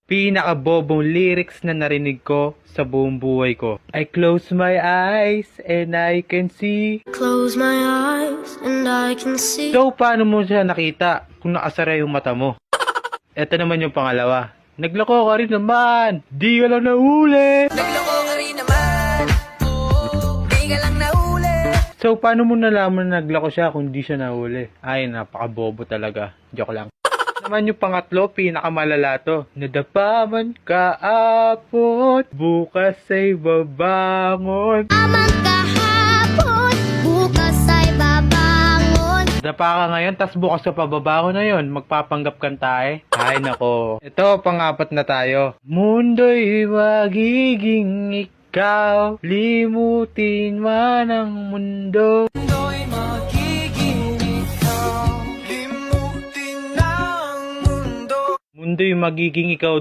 Pinakabobong lyrics na narinig ko sa buong buhay ko. I close my eyes and I can see. Close my eyes and I can see. So, paano mo siya nakita kung nakasara yung mata mo? Ito naman yung pangalawa. Nagloko ka rin naman. Di ka lang nahuli. Nagloko ka rin naman. Di ka lang nahuli. So, paano mo nalaman na naglako siya kung di siya nahuli? Ay, napakabobo talaga. Joke lang. Naman yung pangatlo, pinakamalala to. Nadapa man kaapot, bukas ay babangon. Amang kahapon, bukas ay babangon. Nadapa ka ngayon, tas bukas sa pababangon na yun. Magpapanggap kang tae. Ay nako. Ito, pang-apat na tayo. Mundo'y magiging ikaw, limutin man ang mundo. Mundo'y magiging ikaw, limutin na ang mundo. Mundo'y magiging ikaw